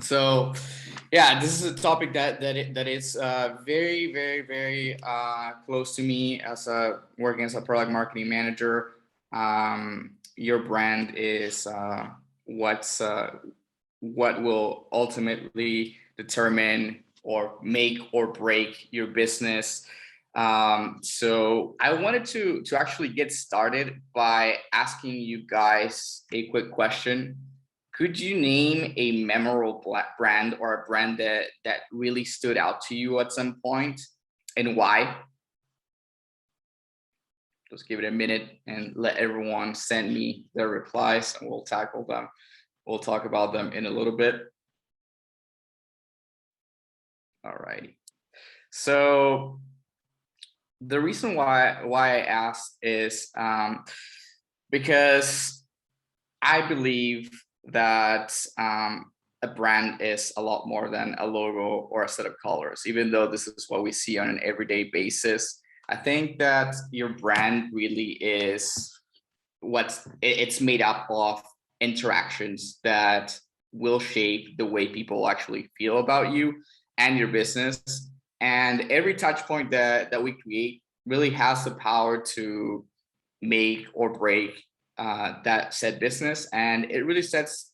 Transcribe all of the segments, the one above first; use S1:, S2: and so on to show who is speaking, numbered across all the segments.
S1: So, yeah, this is a topic that is very close to me as a working as a product marketing manager. Your brand is what will ultimately determine or make or break your business. So I wanted to actually get started by asking you guys a quick question. Could you name a memorable brand or a brand that really stood out to you at some point, and why? Just give it a minute and let everyone send me their replies, and we'll tackle them. We'll talk about them in a little bit. All righty. So the reason why I asked is because I believe that a brand is a lot more than a logo or a set of colors, even though this is what we see on an everyday basis. I think that your brand really is it's made up of interactions that will shape the way people actually feel about you and your business. And every touch point that we create really has the power to make or break that said business, and it really sets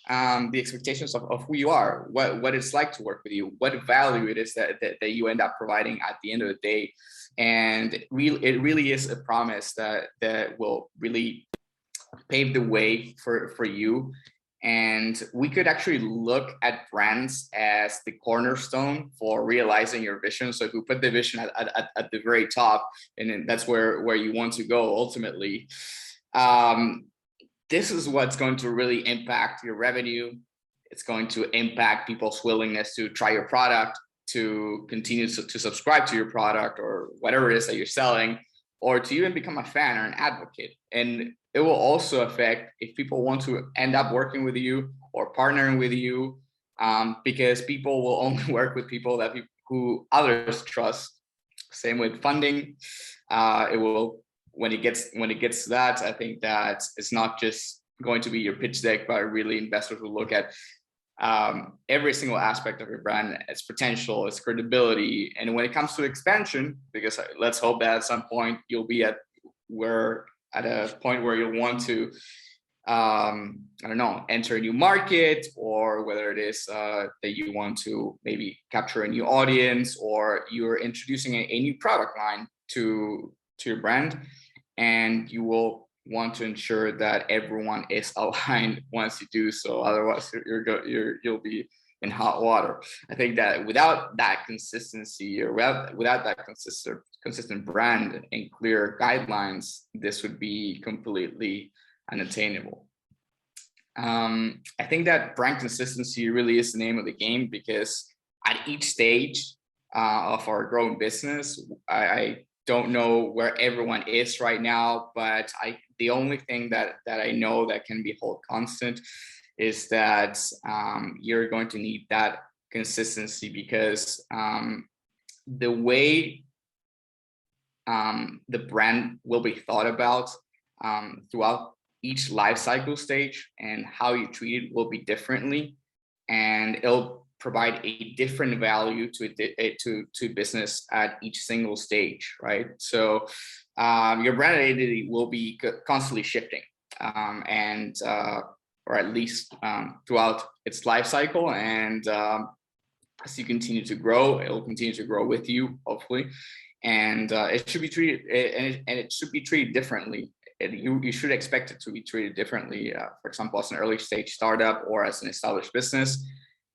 S1: the expectations of who you are, what it's like to work with you, what value it is that you end up providing at the end of the day. And it really is a promise that will really pave the way for you. And we could actually look at brands as the cornerstone for realizing your vision. So if we put the vision at the very top, and that's where you want to go ultimately, this is what's going to really impact your revenue. It's going to impact people's willingness to try your product, to continue to subscribe to your product or whatever it is that you're selling, or to even become a fan or an advocate. And it will also affect if people want to end up working with you or partnering with you, because people will only work with people who others trust. Same with funding. It will when it gets to that, I think that it's not just going to be your pitch deck, but really investors will look at every single aspect of your brand, its potential, its credibility. And when it comes to expansion, because let's hope that at some point you'll be at a point where you'll want to I don't know, enter a new market, or whether it is that you want to maybe capture a new audience, or you're introducing a new product line to your brand, and you will want to ensure that everyone is aligned once you do so. Otherwise, you'll be in hot water. I think that without that consistency, or without that consistent brand and clear guidelines, this would be completely unattainable. I think that brand consistency really is the name of the game, because at each stage of our growing business, I don't know where everyone is right now, but the only thing that I know that can be held constant is that you're going to need that consistency, because the way the brand will be thought about throughout each life cycle stage, and how you treat it will be differently, and it'll provide a different value to business at each single stage, right? So your brand identity will be constantly shifting, and or at least throughout its life cycle. And as you continue to grow, it will continue to grow with you, hopefully. And it should be treated, and it should be treated differently. You should expect it to be treated differently, for example, as an early stage startup or as an established business.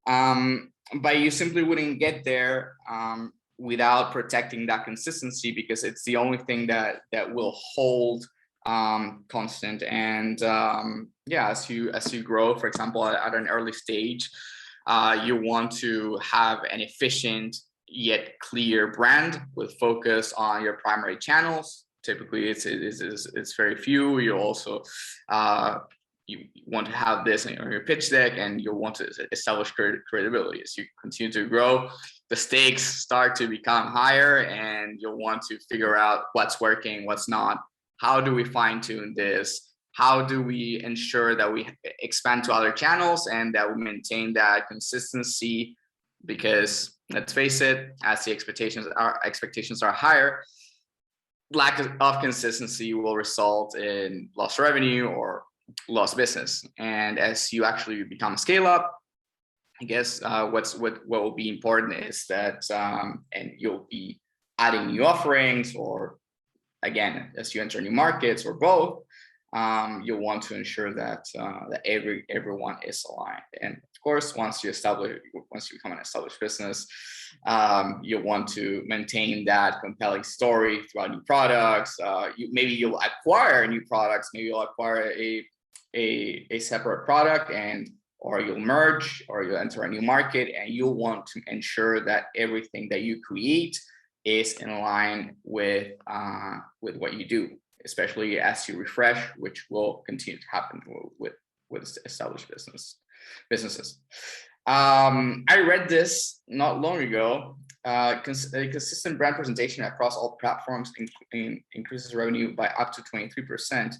S1: But you simply wouldn't get there without protecting that consistency, because it's the only thing that will hold constant. And yeah, as you grow, for example, at an early stage, you want to have an efficient yet clear brand with focus on your primary channels. Typically, it's very few. You also you want to have this on your pitch deck, and you'll want to establish credibility. As you continue to grow, the stakes start to become higher, and you'll want to figure out what's working, what's not. How do we fine tune this? how do we ensure that we expand to other channels and that we maintain that consistency? Because let's face it, as the expectations are higher, lack of consistency will result in lost revenue or lost business. And as you actually become a scale up, I guess what will be important is that, and you'll be adding new offerings, or again, as you enter new markets, or both, you'll want to ensure that everyone is aligned. And of course, once you become an established business, you'll want to maintain that compelling story throughout new products. Maybe you'll acquire new products. Maybe you'll acquire a separate product, or you'll merge, or you'll enter a new market, and you'll want to ensure that everything that you create is in line with what you do, especially as you refresh, which will continue to happen with established businesses. I read this not long ago. A consistent brand presentation across all platforms increases revenue by up to 23%.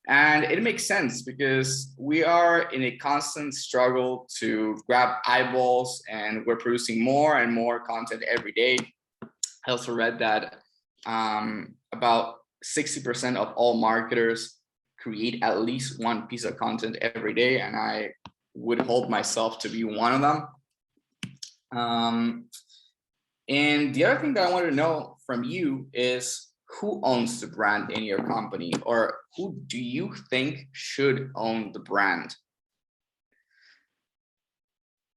S1: And it makes sense, because we are in a constant struggle to grab eyeballs, and we're producing more and more content every day. I also read that about 60% of all marketers create at least one piece of content every day, and I would hold myself to be one of them. And the other thing that I wanted to know from you is, who owns the brand in your company, or who do you think should own the brand?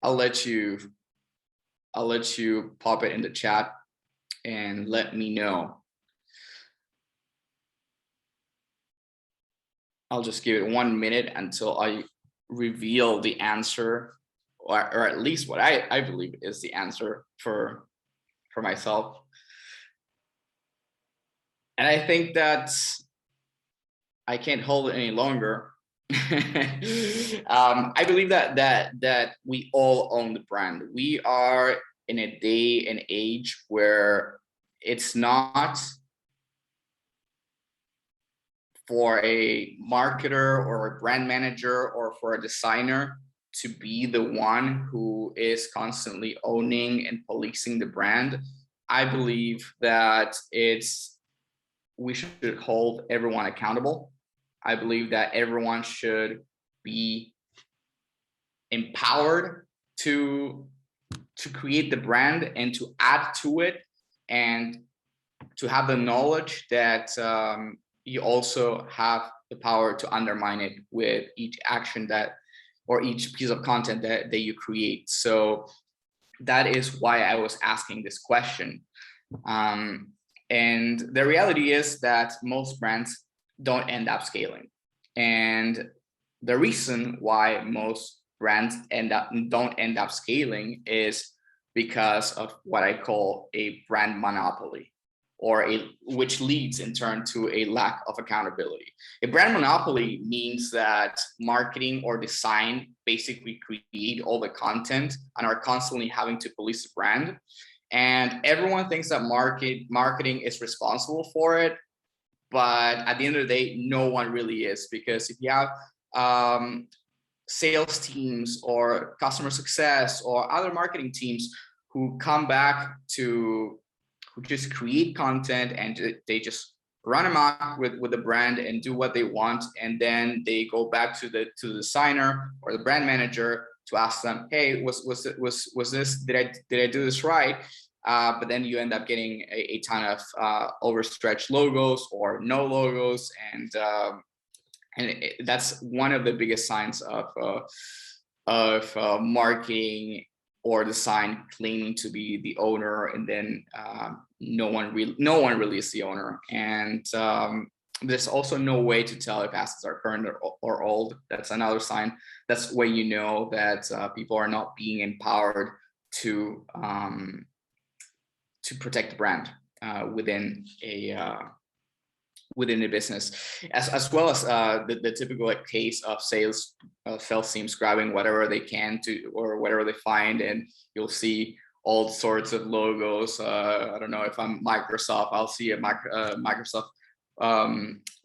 S1: I'll let you pop it in the chat and let me know. I'll just give it 1 minute until I reveal the answer, or at least what I believe is the answer for myself. And I think that I can't hold it any longer. I believe that we all own the brand. We are in a day and age where it's not for a marketer or a brand manager or for a designer to be the one who is constantly owning and policing the brand. I believe that we should hold everyone accountable. I believe that everyone should be empowered to create the brand and to add to it, and to have the knowledge that you also have the power to undermine it with each action or each piece of content that you create. So that is why I was asking this question. And the reality is that most brands don't end up scaling. And the reason why most brands don't end up scaling is because of what I call a brand monopoly, which leads in turn to a lack of accountability. A brand monopoly means that marketing or design basically create all the content and are constantly having to police the brand. And everyone thinks that marketing is responsible for it. But at the end of the day, no one really is, because if you have sales teams or customer success or other marketing teams who come back who just create content and they just run amok with the brand and do what they want, and then they go back to the designer or the brand manager to ask them, hey, was this, did I do this right? But then you end up getting a ton of overstretched logos or no logos, and that's one of the biggest signs of marketing or design claiming to be the owner, and then no one really is the owner. And there's also no way to tell if assets are current or old. That's another sign. That's when you know that people are not being empowered to protect the brand within a business, as well as the typical case of sales teams grabbing whatever they can to, or whatever they find, and you'll see all sorts of logos. I don't know, if I'm Microsoft, I'll see a Microsoft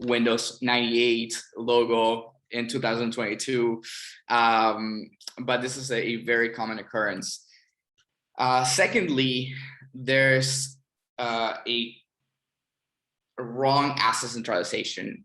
S1: Windows 98 logo in 2022. But this is a very common occurrence. Secondly, there's a wrong asset centralization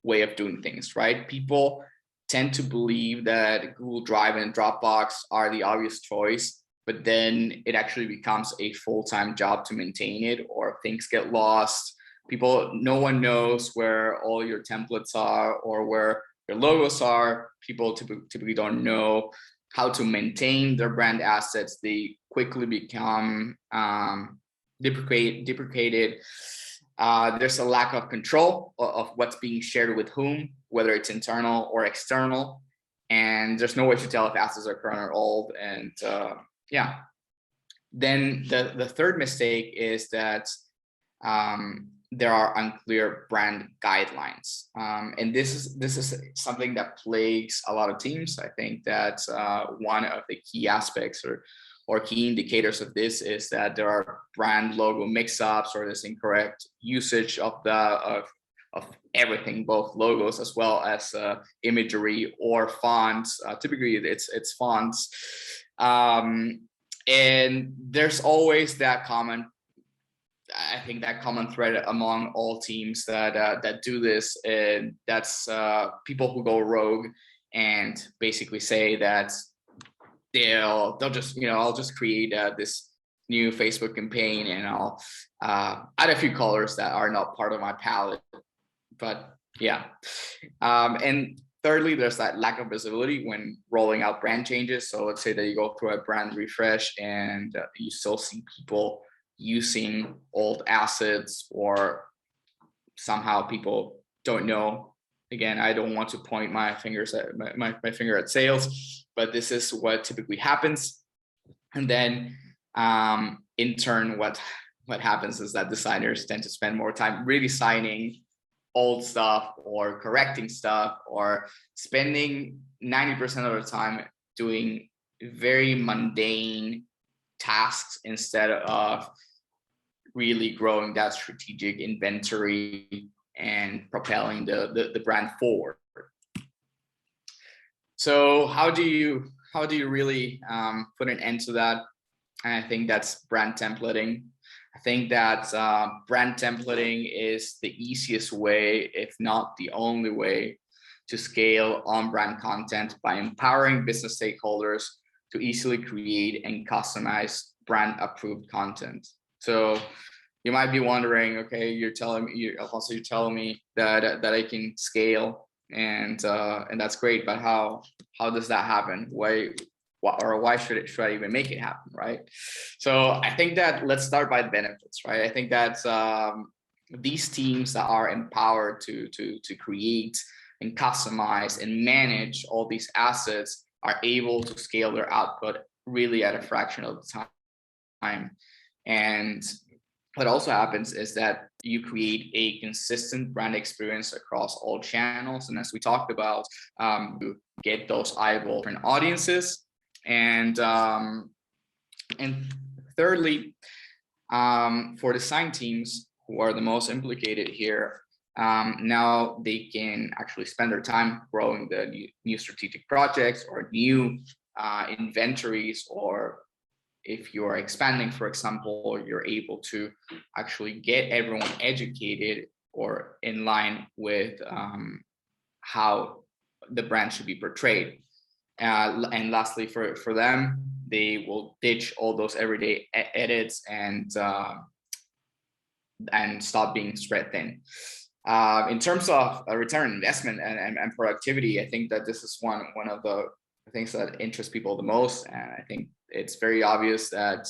S1: way of doing things, right? People tend to believe that Google Drive and Dropbox are the obvious choice, but then it actually becomes a full-time job to maintain it, or things get lost. No one knows where all your templates are or where your logos are. People typically don't know how to maintain their brand assets. They quickly become deprecated. There's a lack of control of what's being shared with whom, whether it's internal or external. And there's no way to tell if assets are current or old. And then the third mistake is that there are unclear brand guidelines. And this is something that plagues a lot of teams. I think that one of the key aspects or key indicators of this is that there are brand logo mix-ups or this incorrect usage of everything, both logos as well as imagery or fonts. Typically, it's fonts. And there's always that common thread among all teams that do this, and that's people who go rogue and basically say that they'll just, I'll just create this new Facebook campaign and I'll add a few colors that are not part of my palette. But and thirdly, there's that lack of visibility when rolling out brand changes. So let's say that you go through a brand refresh and you still see people using old assets, or somehow people don't know. Again, I don't want to point my finger at sales, but this is what typically happens. And then in turn, what happens is that designers tend to spend more time redesigning old stuff or correcting stuff, or spending 90% of the time doing very mundane tasks instead of really growing that strategic inventory and propelling the brand forward. So how do you really put an end to that? And I think that's brand templating. I think that brand templating is the easiest way, if not the only way, to scale on-brand content by empowering business stakeholders to easily create and customize brand-approved content. So you might be wondering, okay, Alfonso, you're telling me that I can scale, and that's great, but how does that happen? Why should I even make it happen, right? So I think that let's start by the benefits, right? I think that these teams that are empowered to create and customize and manage all these assets are able to scale their output really at a fraction of the time. And what also happens is that you create a consistent brand experience across all channels. And as we talked about, you get those eyeball and audiences. And thirdly, for design teams who are the most implicated here, now they can actually spend their time growing the new strategic projects or new inventories, or if you're expanding, for example, you're able to actually get everyone educated or in line with how the brand should be portrayed. And lastly, for them, they will ditch all those everyday edits and stop being spread thin. In terms of return on investment and productivity, I think that this is one of the things that interest people the most. And I think it's very obvious that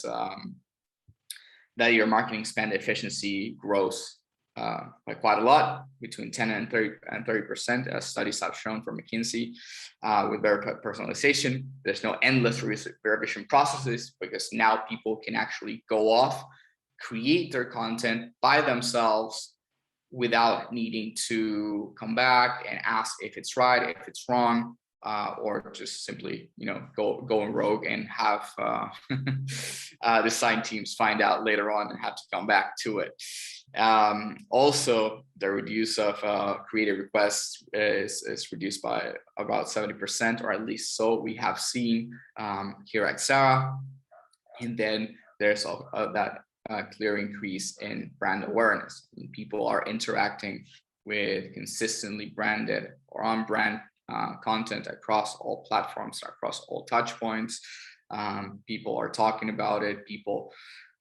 S1: that your marketing spend efficiency grows by quite a lot, between 10 and 30%, as studies have shown from McKinsey. With better personalization, there's no endless revision processes, because now people can actually go off, create their content by themselves without needing to come back and ask if it's right, if it's wrong, or just simply, go in rogue and have design teams find out later on and have to come back to it. Also, the reduce of creative requests is reduced by about 70%, or at least so we have seen here at Xara. And then there's that clear increase in brand awareness. When people are interacting with consistently branded or on-brand content across all platforms, across all touch points. People are talking about it. People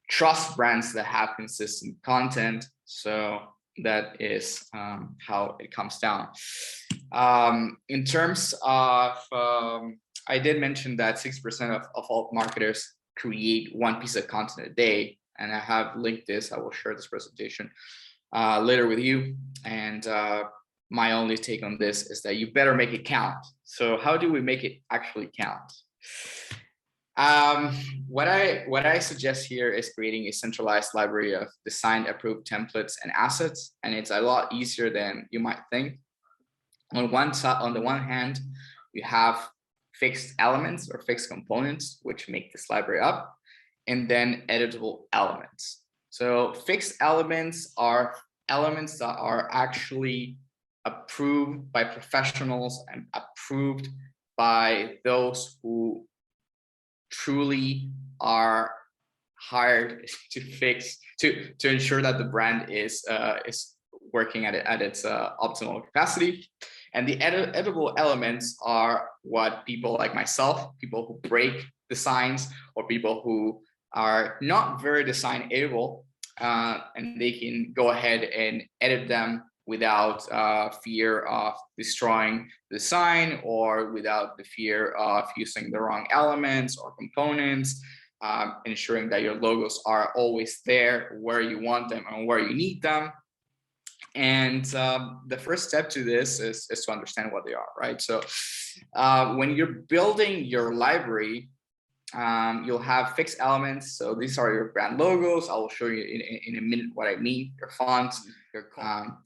S1: trust brands that have consistent content. So that is how it comes down. In terms of, I did mention that 6% of all marketers create one piece of content a day. And I have linked this. I will share this presentation later with you. And my only take on this is that you better make it count. So how do we make it actually count? What I suggest here is creating a centralized library of designed, approved templates and assets, and it's a lot easier than you might think. On the one hand, you have fixed elements or fixed components which make this library up, and then editable elements. So fixed elements are elements that are actually approved by professionals and approved by those who truly are hired to ensure that the brand is working at its optimal capacity. And the editable elements are what people like myself, people who break designs, or people who are not very design able, and they can go ahead and edit them without fear of destroying the design, or without the fear of using the wrong elements or components, ensuring that your logos are always there where you want them and where you need them. And the first step to this is to understand what they are, right? So when you're building your library, you'll have fixed elements. So these are your brand logos. I will show you in a minute what I mean. Your fonts, your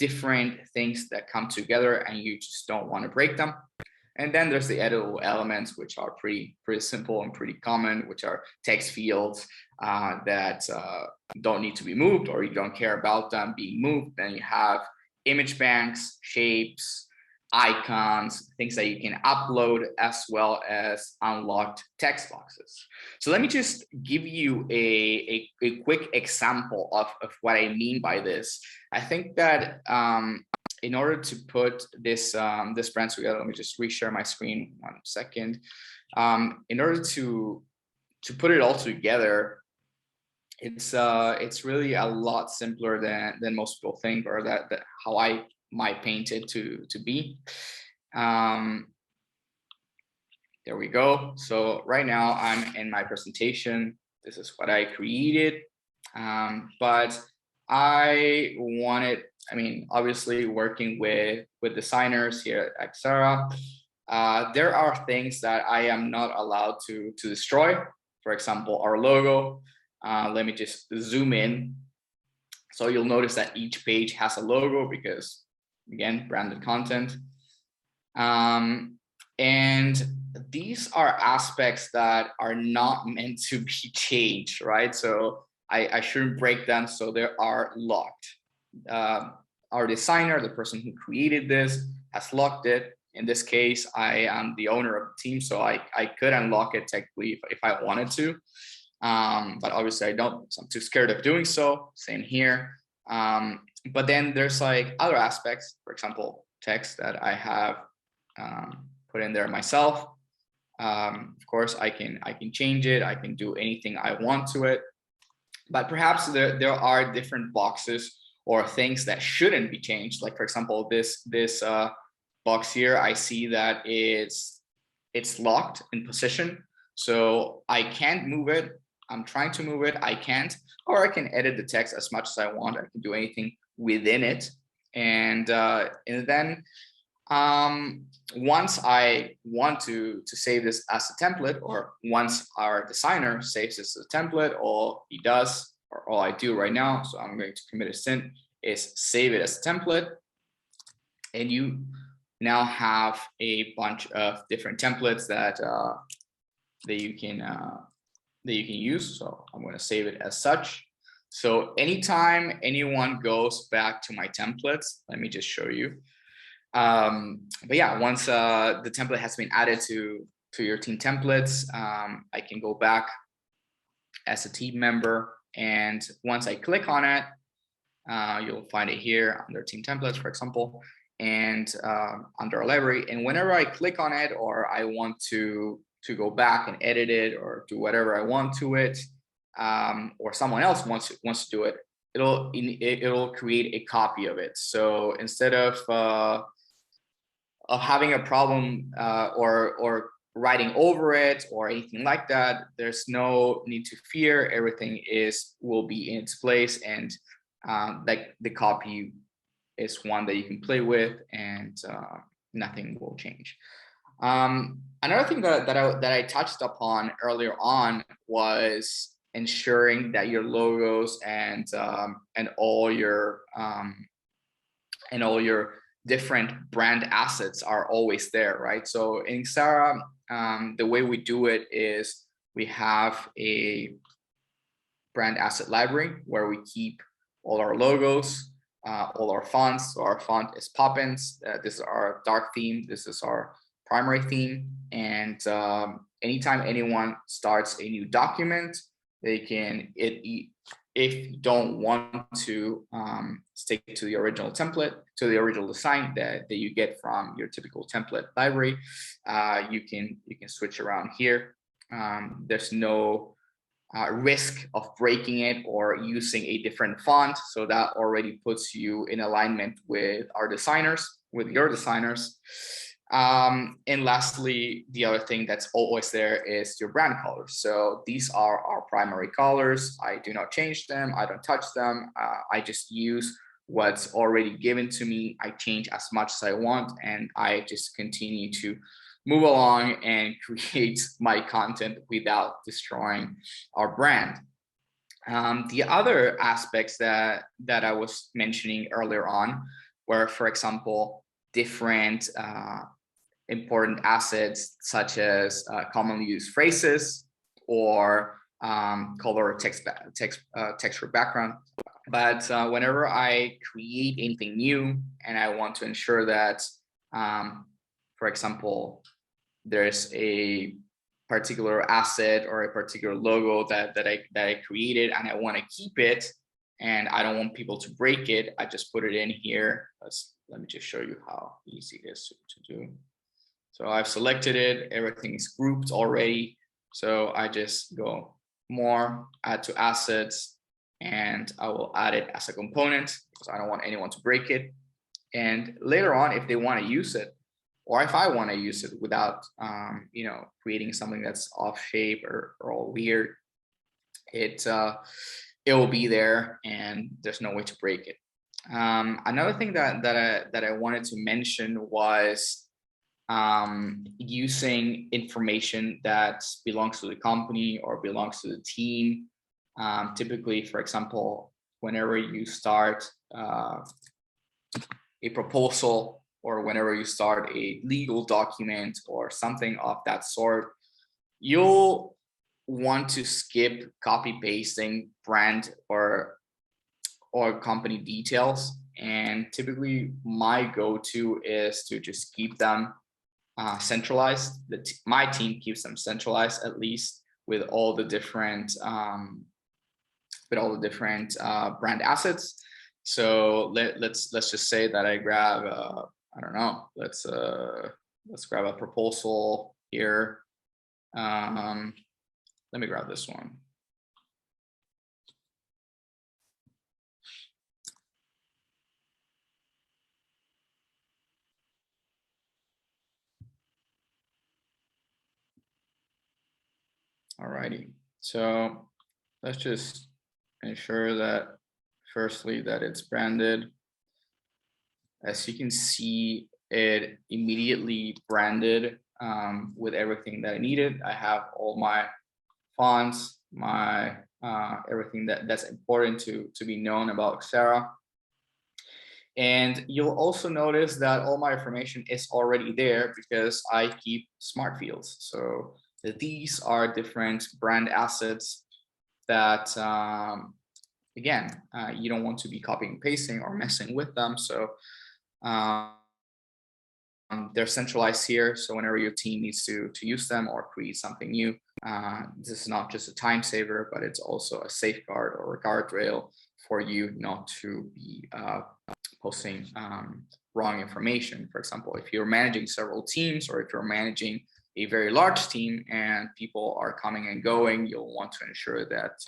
S1: different things that come together, and you just don't want to break them. And then there's the editable elements, which are pretty simple and pretty common, which are text fields that don't need to be moved, or you don't care about them being moved. Then you have image banks, shapes, icons, things that you can upload, as well as unlocked text boxes. So let me just give you a quick example of what I mean by this. I think that in order to put this brand together, let me just reshare my screen 1 second. In order to put it all together, it's really a lot simpler than most people think, or that how I might paint it to be. There we go. So right now I'm in my presentation. This is what I created, but I wanted, obviously working with designers here at Xara, there are things that I am not allowed to destroy. For example, our logo. Let me just zoom in. So you'll notice that each page has a logo because, again, branded content. And these are aspects that are not meant to be changed, right? So I shouldn't break them, so they are locked. Our designer, the person who created this, has locked it. In this case, I am the owner of the team, so I could unlock it technically if I wanted to. But obviously I don't, so I'm too scared of doing so. Same here. But then there's like other aspects, for example, text that I have put in there myself. Of course, I can change it. I can do anything I want to it. But perhaps there are different boxes or things that shouldn't be changed. Like, for example, this box here, I see that it's locked in position. So I can't move it. I'm trying to move it. I can't. Or I can edit the text as much as I want. I can do anything within it. And then once I want to save this as a template, or once our designer saves this as a template, all he does, or all I do right now, so I'm going to commit a sin, is save it as a template. And you now have a bunch of different templates that you can use. So I'm going to save it as such. So anytime anyone goes back to my templates, let me just show you. But yeah, once the template has been added to your team templates, I can go back as a team member. And once I click on it, you'll find it here under team templates, for example, and under our library. And whenever I click on it, or I want to go back and edit it or do whatever I want to it, or someone else wants to do it, it'll create a copy of it. So instead of having a problem or writing over it or anything like that, there's no need to fear. Everything will be in its place, and like the copy is one that you can play with, and nothing will change. Another thing that I touched upon earlier on was ensuring that your logos and all your different brand assets are always there, right? So in Xara, the way we do it is we have a brand asset library where we keep all our logos, all our fonts. So our font is Poppins. This is our dark theme. This is our primary theme. And anytime anyone starts a new document, they can, if you don't want to stick to the original template, to the original design that you get from your typical template library, you can switch around here. There's no risk of breaking it or using a different font, so that already puts you in alignment with our designers, with your designers. And lastly, the other thing that's always there is your brand colors. So these are our primary colors. I do not change them. I don't touch them. I just use what's already given to me. I change as much as I want, and I just continue to move along and create my content without destroying our brand. The other aspects that I was mentioning earlier on were, for example, different important assets such as commonly used phrases or color texture background. But whenever I create anything new and I want to ensure that, for example, there's a particular asset or a particular logo that I created and I want to keep it and I don't want people to break it, I just put it in here. Let me just show you how easy it is to do. So I've selected it, everything is grouped already. So I just go more, add to assets, and I will add it as a component because I don't want anyone to break it. And later on, if they want to use it, or if I want to use it without, creating something that's off shape or all weird, it will be there and there's no way to break it. Another thing that I wanted to mention was using information that belongs to the company or belongs to the team. Typically, for example, whenever you start a proposal or whenever you start a legal document or something of that sort, you'll want to skip copy pasting brand or company details. And typically my go-to is to just keep them centralized. My team keeps them centralized, at least with all the different brand assets. So let's just say that I grab I don't know, let's grab a proposal here. Let me grab this one. Alrighty, so let's just ensure that firstly that it's branded. As you can see, it immediately branded with everything that I needed. I have all my fonts, my everything that's important to be known about Xara. And you'll also notice that all my information is already there because I keep smart fields. So these are different brand assets that again, you don't want to be copying and pasting or messing with them. So they're centralized here. So whenever your team needs to use them or create something new, this is not just a time saver, but it's also a safeguard or a guardrail for you not to be posting wrong information. For example, if you're managing several teams, or if you're managing a very large team and people are coming and going, you'll want to ensure that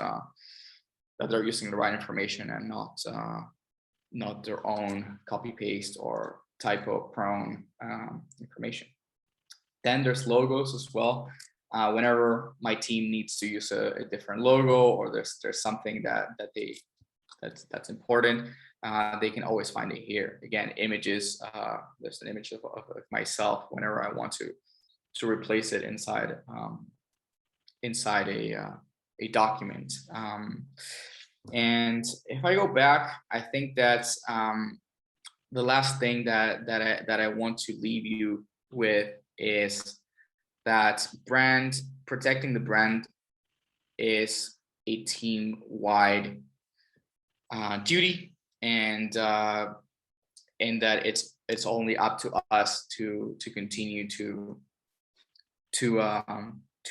S1: that they're using the right information and not their own copy paste or typo prone information. Then there's logos as well. Whenever my team needs to use a different logo, or there's something that's important, they can always find it here. Again, images. There's an image of myself whenever I want to replace it inside a document. And if I go back, I think that's the last thing that I want to leave you with is that protecting the brand is a team-wide duty, and that it's only up to us to continue to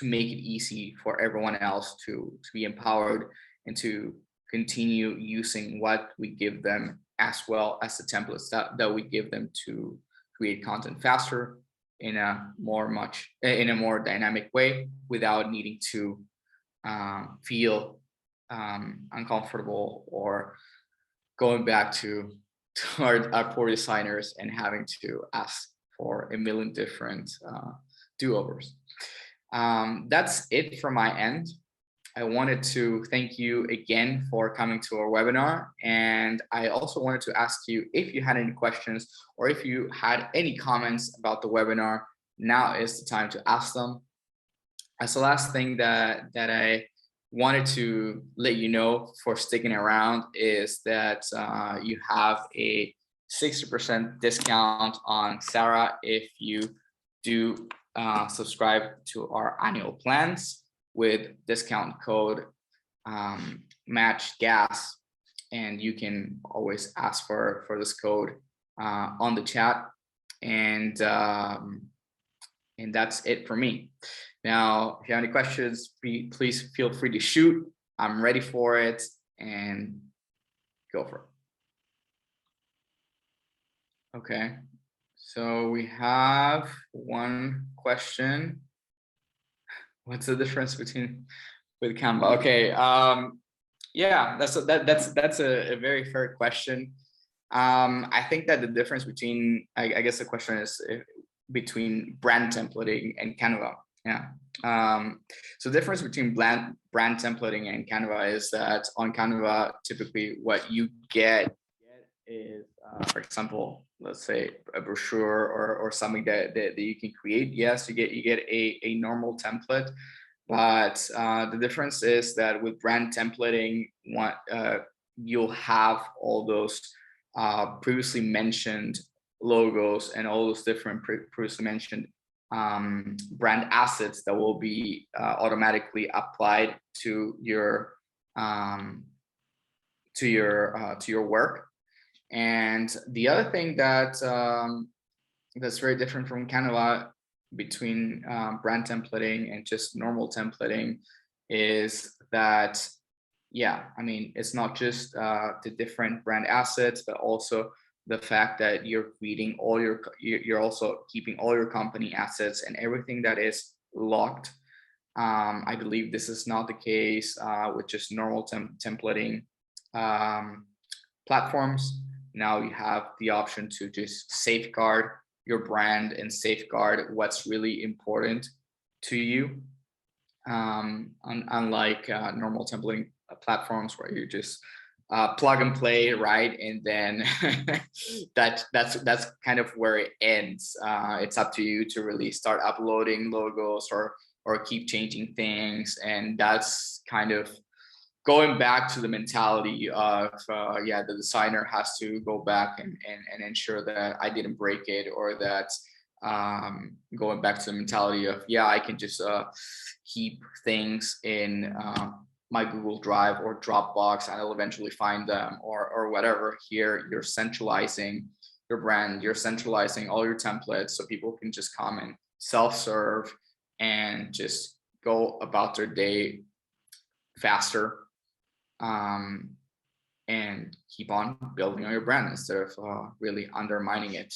S1: make it easy for everyone else to be empowered and to continue using what we give them, as well as the templates that we give them to create content faster in a more dynamic way, without needing to feel uncomfortable or going back to our poor designers and having to ask for a million different do-overs. That's it from my end. I wanted to thank you again for coming to our webinar. And I also wanted to ask you if you had any questions or if you had any comments about the webinar. Now is the time to ask them. As the last thing that I wanted to let you know for sticking around is that you have a 60% discount on Xara if you do subscribe to our annual plans with discount code MATCHGAS, and you can always ask for this code on the chat, and that's it for me. Now, if you have any questions, please feel free to shoot. I'm ready for it, and go for it. Okay, so we have one question. What's the difference with Canva? Okay, yeah, that's a very fair question. I think that the difference between, I guess the question is between brand templating and Canva. Yeah. So the difference between brand templating and Canva is that on Canva, typically what you get is, for example, let's say a brochure or something that you can create. Yes, you get a normal template, but the difference is that with brand templating, you'll have all those previously mentioned logos and all those different previously mentioned brand assets that will be automatically applied to your work. And the other thing that's very different from Canva between brand templating and just normal templating is that, yeah, I mean, it's not just the different brand assets, but also the fact that you're creating you're also keeping all your company assets and everything that is locked. I believe this is not the case with just normal templating platforms. Now you have the option to just safeguard your brand and safeguard what's really important to you. Unlike normal templating platforms where you just plug and play, right? And then that's kind of where it ends. It's up to you to really start uploading logos or keep changing things, and that's kind of going back to the mentality of the designer has to go back and ensure that I didn't break it, or that going back to the mentality of I can just keep things in my Google Drive or Dropbox, and I'll eventually find them, or whatever. Here, you're centralizing your brand, you're centralizing all your templates so people can just come and self-serve and just go about their day faster, and keep on building on your brand instead of really undermining it.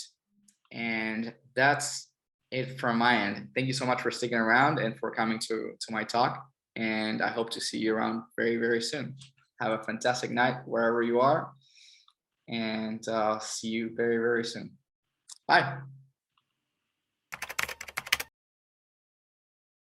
S1: And that's it from my end. Thank you so much for sticking around and for coming to my talk. And I hope to see you around very, very soon. Have a fantastic night wherever you are, and see you very, very soon. Bye.